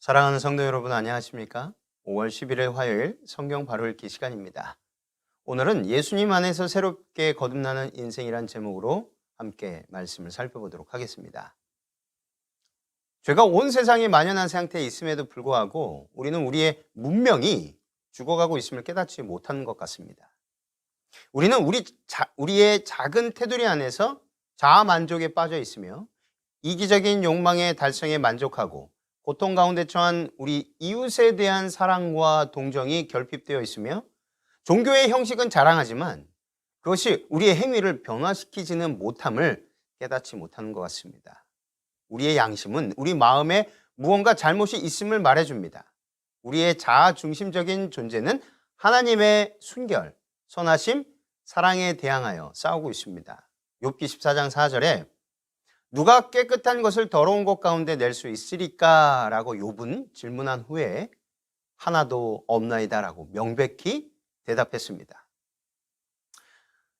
사랑하는 성도 여러분, 안녕하십니까? 5월 11일 화요일 성경 바로 읽기 시간입니다. 오늘은 예수님 안에서 새롭게 거듭나는 인생이란 제목으로 함께 말씀을 살펴보도록 하겠습니다. 죄가 온 세상에 만연한 상태에 있음에도 불구하고 우리는 우리의 문명이 죽어가고 있음을 깨닫지 못하는 것 같습니다. 우리는 우리의 작은 테두리 안에서 자아 만족에 빠져 있으며 이기적인 욕망의 달성에 만족하고 고통 가운데 처한 우리 이웃에 대한 사랑과 동정이 결핍되어 있으며 종교의 형식은 자랑하지만 그것이 우리의 행위를 변화시키지는 못함을 깨닫지 못하는 것 같습니다. 우리의 양심은 우리 마음에 무언가 잘못이 있음을 말해줍니다. 우리의 자아 중심적인 존재는 하나님의 순결, 선하심, 사랑에 대항하여 싸우고 있습니다. 욥기 14장 4절에 누가 깨끗한 것을 더러운 것 가운데 낼 수 있으리까? 라고 욥은 질문한 후에 하나도 없나이다 라고 명백히 대답했습니다.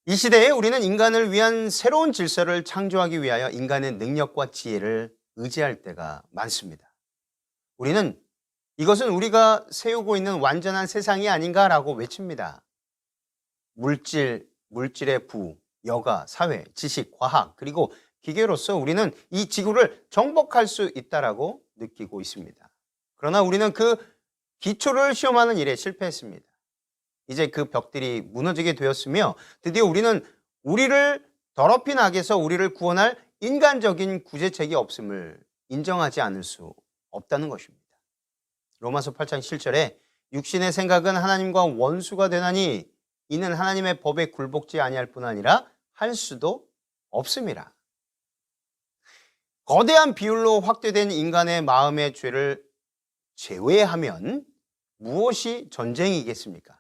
이 시대에 우리는 인간을 위한 새로운 질서를 창조하기 위하여 인간의 능력과 지혜를 의지할 때가 많습니다. 우리는 이것은 우리가 세우고 있는 완전한 세상이 아닌가라고 외칩니다. 물질의 부, 여가, 사회, 지식, 과학, 그리고 기계로서 우리는 이 지구를 정복할 수 있다라고 느끼고 있습니다. 그러나 우리는 그 기초를 시험하는 일에 실패했습니다. 이제 그 벽들이 무너지게 되었으며 드디어 우리는 우리를 더럽힌 악에서 우리를 구원할 인간적인 구제책이 없음을 인정하지 않을 수 없다는 것입니다. 로마서 8장 7절에 육신의 생각은 하나님과 원수가 되나니 이는 하나님의 법에 굴복지 아니할 뿐 아니라 할 수도 없음이라. 거대한 비율로 확대된 인간의 마음의 죄를 제외하면 무엇이 전쟁이겠습니까?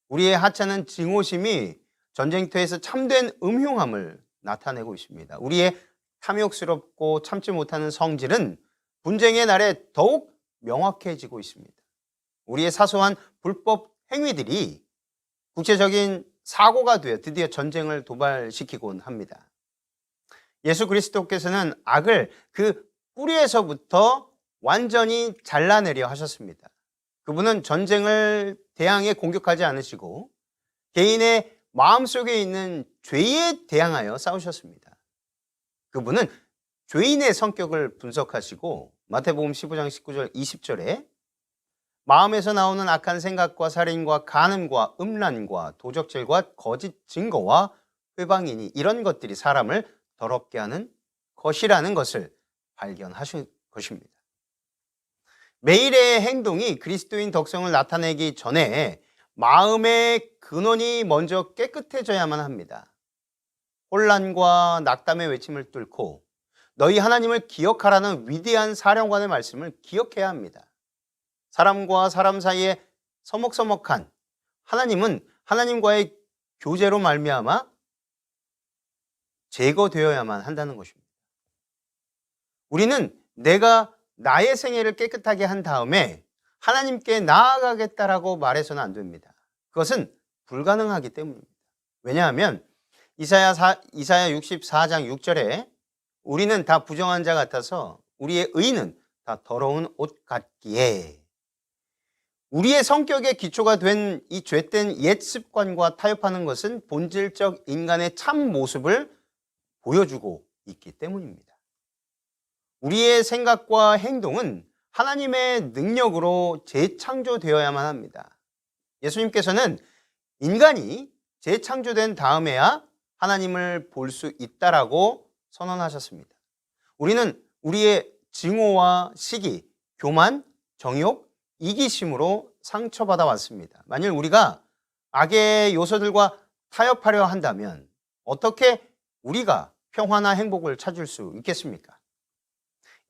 우리의 하찮은 증오심이 전쟁터에서 참된 음흉함을 나타내고 있습니다. 우리의 탐욕스럽고 참지 못하는 성질은 분쟁의 날에 더욱 명확해지고 있습니다. 우리의 사소한 불법 행위들이 국제적인 사고가 되어 드디어 전쟁을 도발시키곤 합니다. 예수 그리스도께서는 악을 그 뿌리에서부터 완전히 잘라내려 하셨습니다. 그분은 전쟁을 대항해 공격하지 않으시고 개인의 마음속에 있는 죄에 대항하여 싸우셨습니다. 그분은 죄인의 성격을 분석하시고 마태복음 15장 19절 20절에 마음에서 나오는 악한 생각과 살인과 간음과 음란과 도적질과 거짓 증거와 회방이니 이런 것들이 사람을 더럽게 하는 것이라는 것을 발견하신 것입니다. 매일의 행동이 그리스도인 덕성을 나타내기 전에 마음의 근원이 먼저 깨끗해져야만 합니다. 혼란과 낙담의 외침을 뚫고 너희 하나님을 기억하라는 위대한 사령관의 말씀을 기억해야 합니다. 사람과 사람 사이에 서먹서먹한 하나님은 하나님과의 교제로 말미암아 제거되어야만 한다는 것입니다. 우리는 내가 나의 생애를 깨끗하게 한 다음에 하나님께 나아가겠다라고 말해서는 안 됩니다. 그것은 불가능하기 때문입니다. 왜냐하면 이사야 64장 6절에 우리는 다 부정한 자 같아서 우리의 의는 다 더러운 옷 같기에 우리의 성격의 기초가 된 이 죄된 옛 습관과 타협하는 것은 본질적 인간의 참 모습을 보여주고 있기 때문입니다. 우리의 생각과 행동은 하나님의 능력으로 재창조되어야만 합니다. 예수님께서는 인간이 재창조된 다음에야 하나님을 볼 수 있다라고 선언하셨습니다. 우리는 우리의 증오와 시기, 교만, 정욕, 이기심으로 상처받아 왔습니다. 만일 우리가 악의 요소들과 타협하려 한다면 어떻게 우리가 평화나 행복을 찾을 수 있겠습니까?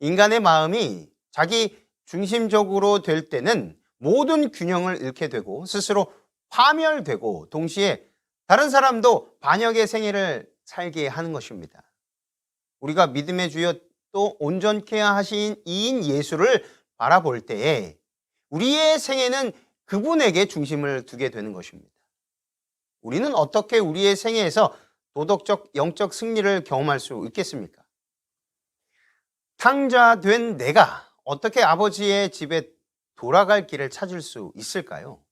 인간의 마음이 자기 중심적으로 될 때는 모든 균형을 잃게 되고 스스로 파멸되고 동시에 다른 사람도 반역의 생애를 살게 하는 것입니다. 우리가 믿음의 주여 또 온전케 하신 이인 예수를 바라볼 때에 우리의 생애는 그분에게 중심을 두게 되는 것입니다. 우리는 어떻게 우리의 생애에서 도덕적, 영적 승리를 경험할 수 있겠습니까? 탕자된 내가 어떻게 아버지의 집에 돌아갈 길을 찾을 수 있을까요?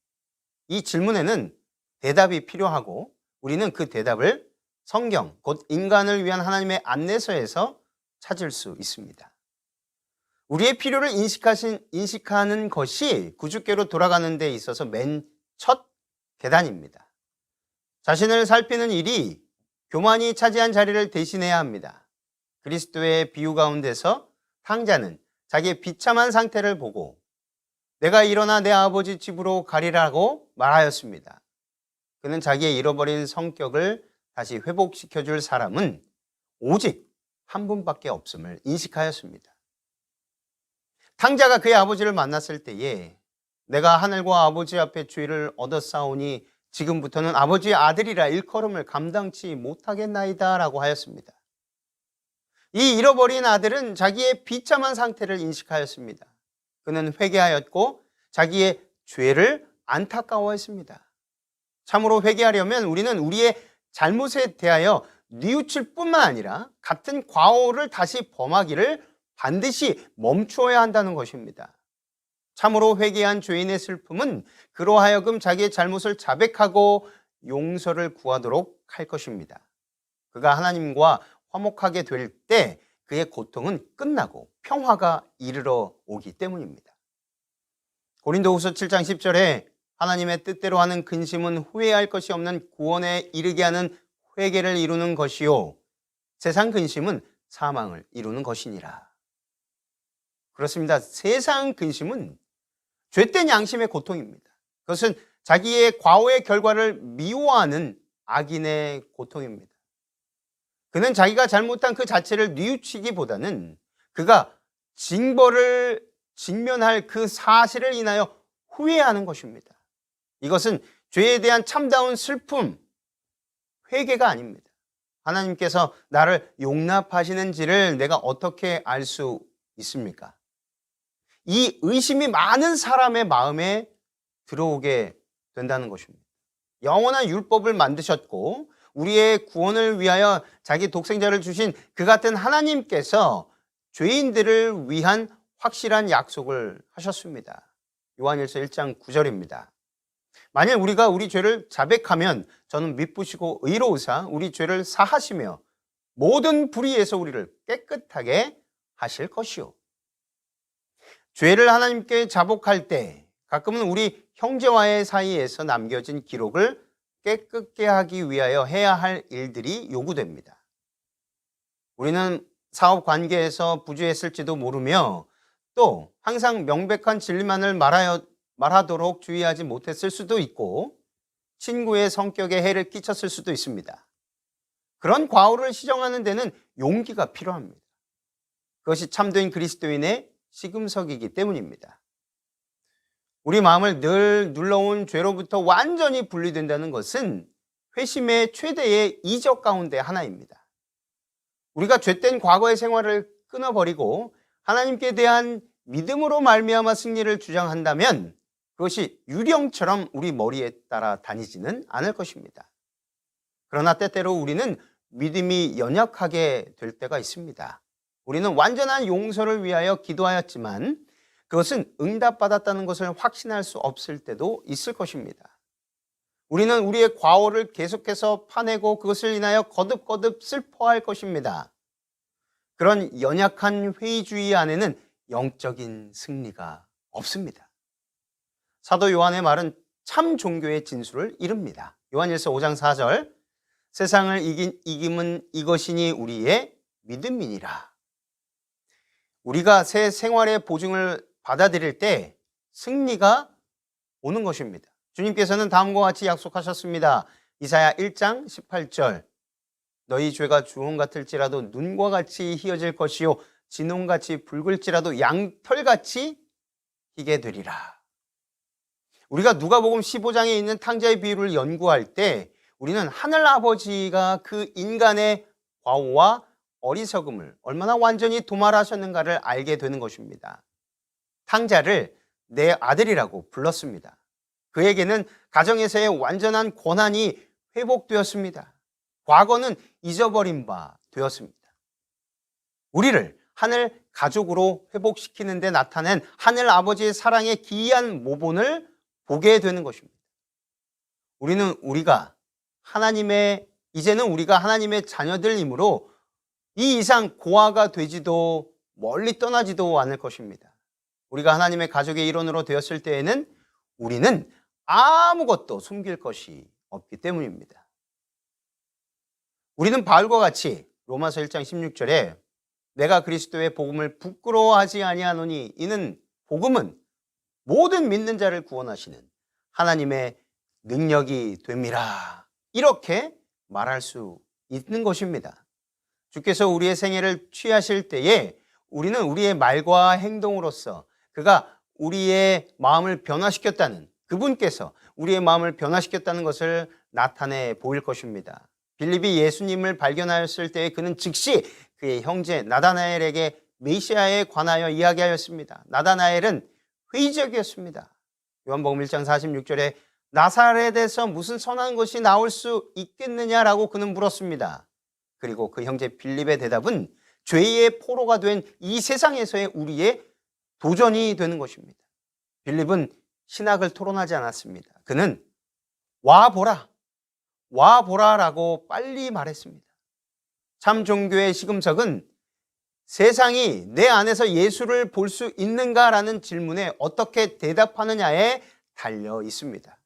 이 질문에는 대답이 필요하고 우리는 그 대답을 성경, 곧 인간을 위한 하나님의 안내서에서 찾을 수 있습니다. 우리의 필요를 인식하는 것이 구주께로 돌아가는 데 있어서 맨 첫 계단입니다. 자신을 살피는 일이 교만이 차지한 자리를 대신해야 합니다. 그리스도의 비유 가운데서 탕자는 자기의 비참한 상태를 보고 내가 일어나 내 아버지 집으로 가리라고 말하였습니다. 그는 자기의 잃어버린 성격을 다시 회복시켜줄 사람은 오직 한 분밖에 없음을 인식하였습니다. 탕자가 그의 아버지를 만났을 때에 내가 하늘과 아버지 앞에 죄를 얻었사오니 지금부터는 아버지의 아들이라 일컬음을 감당치 못하겠나이다 라고 하였습니다. 이 잃어버린 아들은 자기의 비참한 상태를 인식하였습니다. 그는 회개하였고 자기의 죄를 안타까워했습니다. 참으로 회개하려면 우리는 우리의 잘못에 대하여 뉘우칠 뿐만 아니라 같은 과오를 다시 범하기를 반드시 멈추어야 한다는 것입니다. 참으로 회개한 죄인의 슬픔은 그로 하여금 자기의 잘못을 자백하고 용서를 구하도록 할 것입니다. 그가 하나님과 화목하게 될 때 그의 고통은 끝나고 평화가 이르러 오기 때문입니다. 고린도후서 7장 10절에 하나님의 뜻대로 하는 근심은 후회할 것이 없는 구원에 이르게 하는 회개를 이루는 것이요 세상 근심은 사망을 이루는 것이니라. 그렇습니다. 세상 근심은 죄된 양심의 고통입니다. 그것은 자기의 과오의 결과를 미워하는 악인의 고통입니다. 그는 자기가 잘못한 그 자체를 뉘우치기보다는 그가 징벌을 직면할 그 사실을 인하여 후회하는 것입니다. 이것은 죄에 대한 참다운 슬픔, 회개가 아닙니다. 하나님께서 나를 용납하시는지를 내가 어떻게 알 수 있습니까? 이 의심이 많은 사람의 마음에 들어오게 된다는 것입니다. 영원한 율법을 만드셨고 우리의 구원을 위하여 자기 독생자를 주신 그 같은 하나님께서 죄인들을 위한 확실한 약속을 하셨습니다. 요한일서 1장 9절입니다. 만일 우리가 우리 죄를 자백하면 저는 미쁘시고 의로우사 우리 죄를 사하시며 모든 불의에서 우리를 깨끗하게 하실 것이요. 죄를 하나님께 자복할 때 가끔은 우리 형제와의 사이에서 남겨진 기록을 깨끗게 하기 위하여 해야 할 일들이 요구됩니다. 우리는 사업 관계에서 부주했을지도 모르며 또 항상 명백한 진리만을 말하도록 주의하지 못했을 수도 있고 친구의 성격에 해를 끼쳤을 수도 있습니다. 그런 과오를 시정하는 데는 용기가 필요합니다. 그것이 참된 그리스도인의 시금석이기 때문입니다. 우리 마음을 늘 눌러온 죄로부터 완전히 분리된다는 것은 회심의 최대의 이적 가운데 하나입니다. 우리가 죄된 과거의 생활을 끊어버리고 하나님께 대한 믿음으로 말미암아 승리를 주장한다면 그것이 유령처럼 우리 머리에 따라 다니지는 않을 것입니다. 그러나 때때로 우리는 믿음이 연약하게 될 때가 있습니다. 우리는 완전한 용서를 위하여 기도하였지만 그것은 응답받았다는 것을 확신할 수 없을 때도 있을 것입니다. 우리는 우리의 과오를 계속해서 파내고 그것을 인하여 거듭거듭 슬퍼할 것입니다. 그런 연약한 회의주의 안에는 영적인 승리가 없습니다. 사도 요한의 말은 참 종교의 진수를 이룹니다. 요한일서 5장 4절 세상을 이긴 이김은 이것이니 우리의 믿음이니라. 우리가 새 생활의 보증을 받아들일 때 승리가 오는 것입니다. 주님께서는 다음과 같이 약속하셨습니다. 이사야 1장 18절 너희 죄가 주홍 같을지라도 눈과 같이 희어질 것이요 진홍같이 붉을지라도 양털같이 희게 되리라. 우리가 누가복음 15장에 있는 탕자의 비유를 연구할 때 우리는 하늘아버지가 그 인간의 과오와 어리석음을 얼마나 완전히 도말하셨는가를 알게 되는 것입니다. 탕자를 내 아들이라고 불렀습니다. 그에게는 가정에서의 완전한 권한이 회복되었습니다. 과거는 잊어버린 바 되었습니다. 우리를 하늘 가족으로 회복시키는 데 나타낸 하늘 아버지의 사랑의 기이한 모본을 보게 되는 것입니다. 이제는 우리가 하나님의 자녀들이므로 이 이상 고아가 되지도 멀리 떠나지도 않을 것입니다. 우리가 하나님의 가족의 일원으로 되었을 때에는 우리는 아무것도 숨길 것이 없기 때문입니다. 우리는 바울과 같이 로마서 1장 16절에 내가 그리스도의 복음을 부끄러워하지 아니하노니 이는 복음은 모든 믿는 자를 구원하시는 하나님의 능력이 됨이라, 이렇게 말할 수 있는 것입니다. 주께서 우리의 생애를 취하실 때에 우리는 우리의 말과 행동으로서 그가 우리의 마음을 변화시켰다는, 그분께서 우리의 마음을 변화시켰다는 것을 나타내 보일 것입니다. 빌립이 예수님을 발견하였을 때 그는 즉시 그의 형제 나다나엘에게 메시아에 관하여 이야기하였습니다. 나다나엘은 회의적이었습니다. 요한복음 1장 46절에 나사렛에서 무슨 선한 것이 나올 수 있겠느냐라고 그는 물었습니다. 그리고 그 형제 빌립의 대답은 죄의 포로가 된 이 세상에서의 우리의 도전이 되는 것입니다. 빌립은 신학을 토론하지 않았습니다. 그는 와보라라고 빨리 말했습니다. 참 종교의 시금석은 세상이 내 안에서 예수를 볼 수 있는가라는 질문에 어떻게 대답하느냐에 달려 있습니다.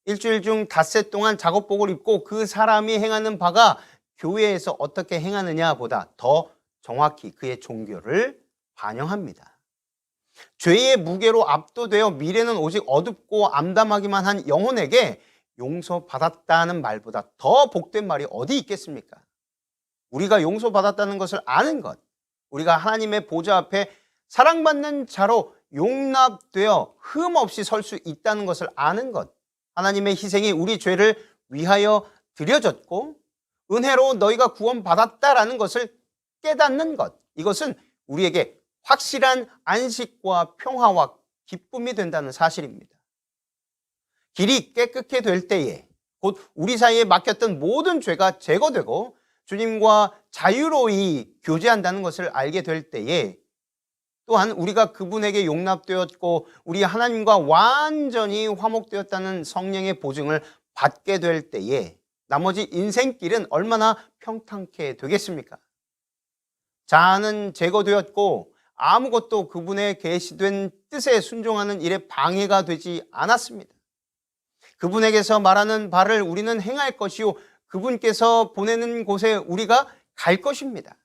일주일 중 닷새 동안 작업복을 입고 그 사람이 행하는 바가 교회에서 어떻게 행하느냐 보다 더 정확히 그의 종교를 반영합니다. 죄의 무게로 압도되어 미래는 오직 어둡고 암담하기만 한 영혼에게 용서받았다는 말보다 더 복된 말이 어디 있겠습니까? 우리가 용서받았다는 것을 아는 것, 우리가 하나님의 보좌 앞에 사랑받는 자로 용납되어 흠없이 설 수 있다는 것을 아는 것, 하나님의 희생이 우리 죄를 위하여 드려졌고 은혜로 너희가 구원받았다라는 것을 깨닫는 것, 이것은 우리에게 확실한 안식과 평화와 기쁨이 된다는 사실입니다. 길이 깨끗게 될 때에 곧 우리 사이에 막혔던 모든 죄가 제거되고 주님과 자유로이 교제한다는 것을 알게 될 때에 또한 우리가 그분에게 용납되었고 우리 하나님과 완전히 화목되었다는 성령의 보증을 받게 될 때에 나머지 인생길은 얼마나 평탄케 되겠습니까? 자아는 제거되었고 아무것도 그분의 계시된 뜻에 순종하는 일에 방해가 되지 않았습니다. 그분에게서 말하는 바를 우리는 행할 것이요 그분께서 보내는 곳에 우리가 갈 것입니다.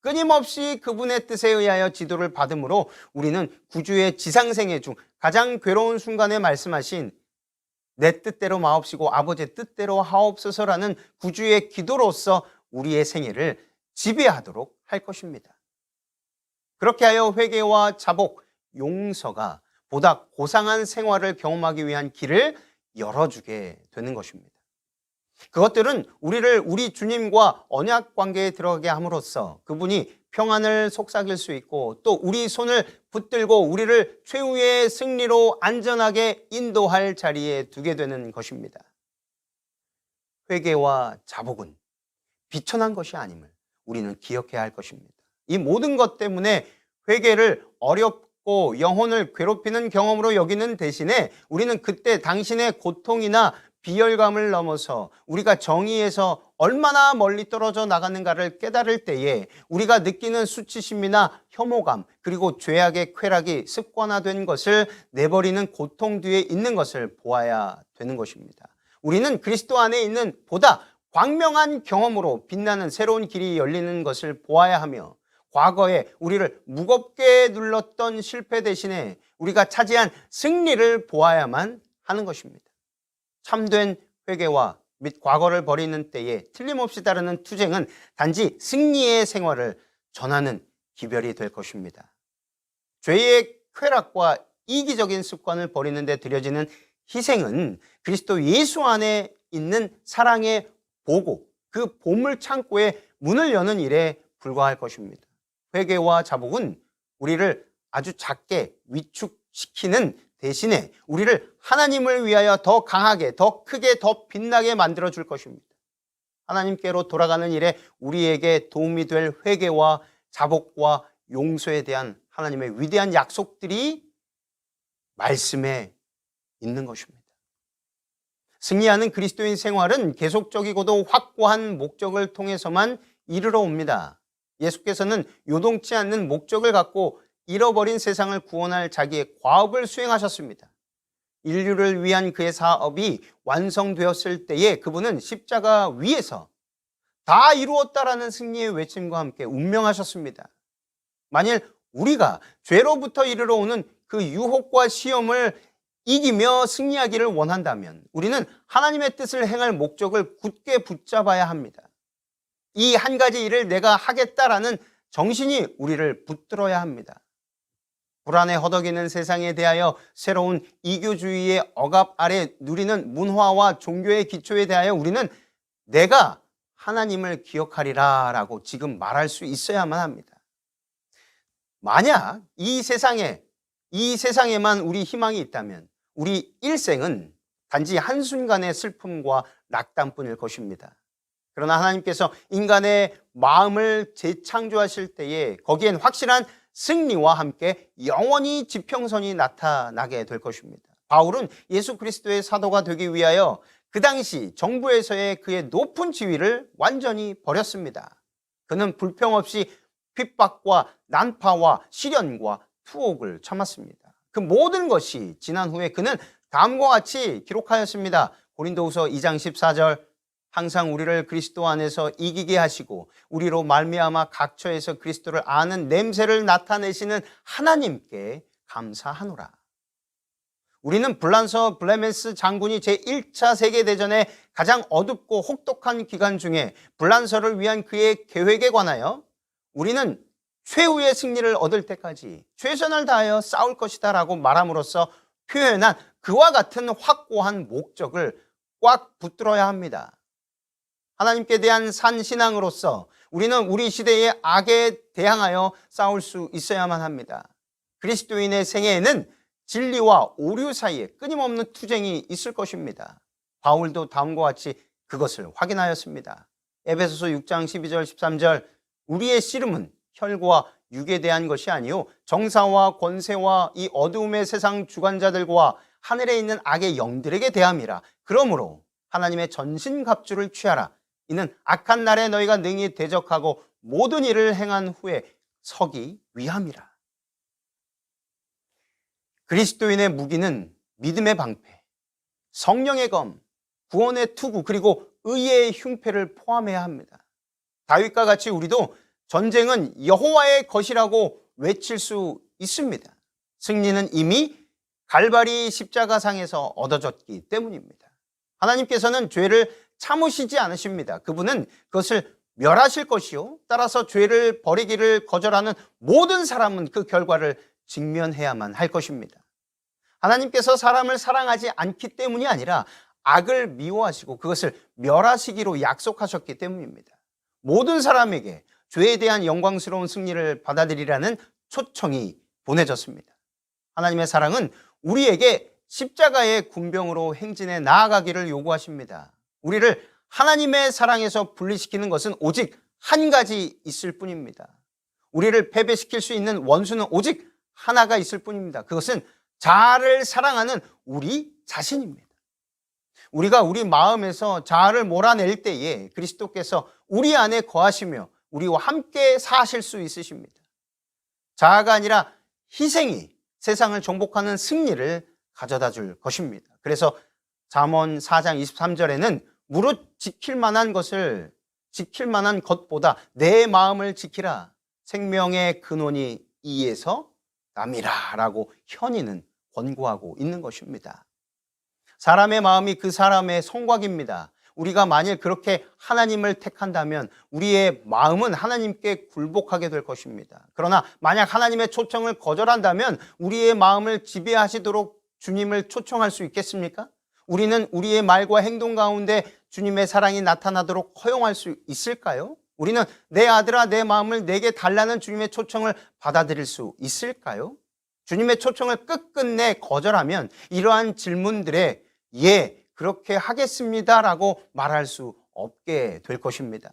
끊임없이 그분의 뜻에 의하여 지도를 받음으로 우리는 구주의 지상생애 중 가장 괴로운 순간에 말씀하신 내 뜻대로 마옵시고 아버지의 뜻대로 하옵소서라는 구주의 기도로서 우리의 생애를 지배하도록 할 것입니다. 그렇게 하여 회개와 자복, 용서가 보다 고상한 생활을 경험하기 위한 길을 열어주게 되는 것입니다. 그것들은 우리를 우리 주님과 언약 관계에 들어가게 함으로써 그분이 평안을 속삭일 수 있고 또 우리 손을 붙들고 우리를 최후의 승리로 안전하게 인도할 자리에 두게 되는 것입니다. 회개와 자복은 비천한 것이 아님을 우리는 기억해야 할 것입니다. 이 모든 것 때문에 회개를 어렵고 영혼을 괴롭히는 경험으로 여기는 대신에 우리는 그때 당신의 고통이나 비열감을 넘어서 우리가 정의에서 얼마나 멀리 떨어져 나가는가를 깨달을 때에 우리가 느끼는 수치심이나 혐오감 그리고 죄악의 쾌락이 습관화된 것을 내버리는 고통 뒤에 있는 것을 보아야 되는 것입니다. 우리는 그리스도 안에 있는 보다 광명한 경험으로 빛나는 새로운 길이 열리는 것을 보아야 하며 과거에 우리를 무겁게 눌렀던 실패 대신에 우리가 차지한 승리를 보아야만 하는 것입니다. 참된 회개와 및 과거를 버리는 때에 틀림없이 따르는 투쟁은 단지 승리의 생활을 전하는 기별이 될 것입니다. 죄의 쾌락과 이기적인 습관을 버리는 데 들여지는 희생은 그리스도 예수 안에 있는 사랑의 보고 그 보물 창고에 문을 여는 일에 불과할 것입니다. 회개와 자복은 우리를 아주 작게 위축시키는 대신에 우리를 하나님을 위하여 더 강하게, 더 크게, 더 빛나게 만들어 줄 것입니다. 하나님께로 돌아가는 일에 우리에게 도움이 될 회개와 자복과 용서에 대한 하나님의 위대한 약속들이 말씀에 있는 것입니다. 승리하는 그리스도인 생활은 계속적이고도 확고한 목적을 통해서만 이르러 옵니다. 예수께서는 요동치 않는 목적을 갖고 잃어버린 세상을 구원할 자기의 과업을 수행하셨습니다. 인류를 위한 그의 사업이 완성되었을 때에 그분은 십자가 위에서 다 이루었다라는 승리의 외침과 함께 운명하셨습니다. 만일 우리가 죄로부터 이르러 오는 그 유혹과 시험을 이기며 승리하기를 원한다면 우리는 하나님의 뜻을 행할 목적을 굳게 붙잡아야 합니다. 이 한 가지 일을 내가 하겠다라는 정신이 우리를 붙들어야 합니다. 불안에 허덕이는 세상에 대하여 새로운 이교주의의 억압 아래 누리는 문화와 종교의 기초에 대하여 우리는 내가 하나님을 기억하리라 라고 지금 말할 수 있어야만 합니다. 만약 이 세상에만 우리 희망이 있다면 우리 일생은 단지 한순간의 슬픔과 낙담뿐일 것입니다. 그러나 하나님께서 인간의 마음을 재창조하실 때에 거기엔 확실한 승리와 함께 영원히 지평선이 나타나게 될 것입니다. 바울은 예수 그리스도의 사도가 되기 위하여 그 당시 정부에서의 그의 높은 지위를 완전히 버렸습니다. 그는 불평 없이 핍박과 난파와 시련과 투옥을 참았습니다. 그 모든 것이 지난 후에 그는 다음과 같이 기록하였습니다. 고린도후서 2장 14절 항상 우리를 그리스도 안에서 이기게 하시고 우리로 말미암아 각처에서 그리스도를 아는 냄새를 나타내시는 하나님께 감사하노라. 우리는 불란서 블레멘스 장군이 제1차 세계대전의 가장 어둡고 혹독한 기간 중에 불란서를 위한 그의 계획에 관하여 우리는 최후의 승리를 얻을 때까지 최선을 다하여 싸울 것이다 라고 말함으로써 표현한 그와 같은 확고한 목적을 꽉 붙들어야 합니다. 하나님께 대한 산신앙으로서 우리는 우리 시대의 악에 대항하여 싸울 수 있어야만 합니다. 그리스도인의 생애에는 진리와 오류 사이에 끊임없는 투쟁이 있을 것입니다. 바울도 다음과 같이 그것을 확인하였습니다. 에베소서 6장 12절 13절 우리의 씨름은 혈과 육에 대한 것이 아니요 정사와 권세와 이 어두움의 세상 주관자들과 하늘에 있는 악의 영들에게 대함이라. 그러므로 하나님의 전신갑주를 취하라. 이는 악한 날에 너희가 능히 대적하고 모든 일을 행한 후에 서기 위함이라. 그리스도인의 무기는 믿음의 방패, 성령의 검, 구원의 투구 그리고 의의 흉패를 포함해야 합니다. 다윗과 같이 우리도 전쟁은 여호와의 것이라고 외칠 수 있습니다. 승리는 이미 갈바리 십자가상에서 얻어졌기 때문입니다. 하나님께서는 죄를 참으시지 않으십니다. 그분은 그것을 멸하실 것이요 따라서 죄를 버리기를 거절하는 모든 사람은 그 결과를 직면해야만 할 것입니다. 하나님께서 사람을 사랑하지 않기 때문이 아니라 악을 미워하시고 그것을 멸하시기로 약속하셨기 때문입니다. 모든 사람에게 죄에 대한 영광스러운 승리를 받아들이라는 초청이 보내졌습니다. 하나님의 사랑은 우리에게 십자가의 군병으로 행진해 나아가기를 요구하십니다. 우리를 하나님의 사랑에서 분리시키는 것은 오직 한 가지 있을 뿐입니다. 우리를 패배시킬 수 있는 원수는 오직 하나가 있을 뿐입니다. 그것은 자아를 사랑하는 우리 자신입니다. 우리가 우리 마음에서 자아를 몰아낼 때에 그리스도께서 우리 안에 거하시며 우리와 함께 사실 수 있으십니다. 자아가 아니라 희생이 세상을 정복하는 승리를 가져다 줄 것입니다. 그래서 잠언 4장 23절에는 무릇 지킬 만한 것보다 내 마음을 지키라. 생명의 근원이 이에서 남이라 라고 현이는 권고하고 있는 것입니다. 사람의 마음이 그 사람의 성곽입니다. 우리가 만일 그렇게 하나님을 택한다면 우리의 마음은 하나님께 굴복하게 될 것입니다. 그러나 만약 하나님의 초청을 거절한다면 우리의 마음을 지배하시도록 주님을 초청할 수 있겠습니까? 우리는 우리의 말과 행동 가운데 주님의 사랑이 나타나도록 허용할 수 있을까요? 우리는 내 아들아 내 마음을 내게 달라는 주님의 초청을 받아들일 수 있을까요? 주님의 초청을 끝끝내 거절하면 이러한 질문들에 예, 그렇게 하겠습니다라고 말할 수 없게 될 것입니다.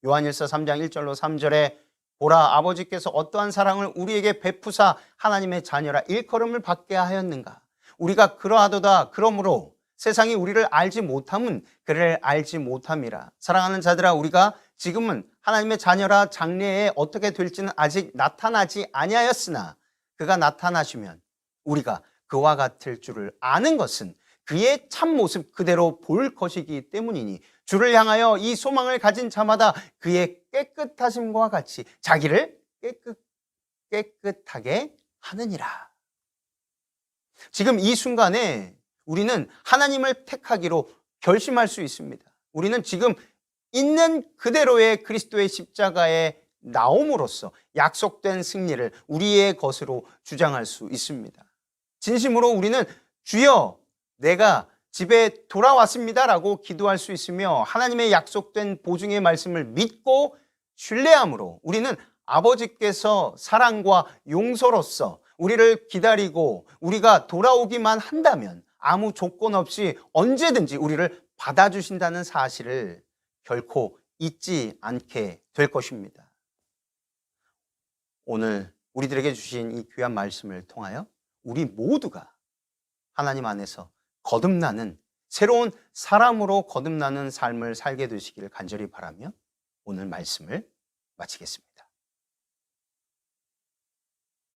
요한일서 3장 1절로 3절에 보라, 아버지께서 어떠한 사랑을 우리에게 베푸사 하나님의 자녀라 일컬음을 받게 하였는가. 우리가 그러하도다. 그러므로 세상이 우리를 알지 못함은 그를 알지 못함이라. 사랑하는 자들아, 우리가 지금은 하나님의 자녀라 장래에 어떻게 될지는 아직 나타나지 아니하였으나 그가 나타나시면 우리가 그와 같을 줄을 아는 것은 그의 참모습 그대로 볼 것이기 때문이니 주를 향하여 이 소망을 가진 자마다 그의 깨끗하심과 같이 자기를 깨끗하게 하느니라. 지금 이 순간에 우리는 하나님을 택하기로 결심할 수 있습니다. 우리는 지금 있는 그대로의 그리스도의 십자가에 나옴으로써 약속된 승리를 우리의 것으로 주장할 수 있습니다. 진심으로 우리는 주여 내가 집에 돌아왔습니다라고 기도할 수 있으며 하나님의 약속된 보증의 말씀을 믿고 신뢰함으로 우리는 아버지께서 사랑과 용서로서 우리를 기다리고 우리가 돌아오기만 한다면 아무 조건 없이 언제든지 우리를 받아주신다는 사실을 결코 잊지 않게 될 것입니다. 오늘 우리들에게 주신 이 귀한 말씀을 통하여 우리 모두가 하나님 안에서 거듭나는 새로운 사람으로 거듭나는 삶을 살게 되시기를 간절히 바라며 오늘 말씀을 마치겠습니다.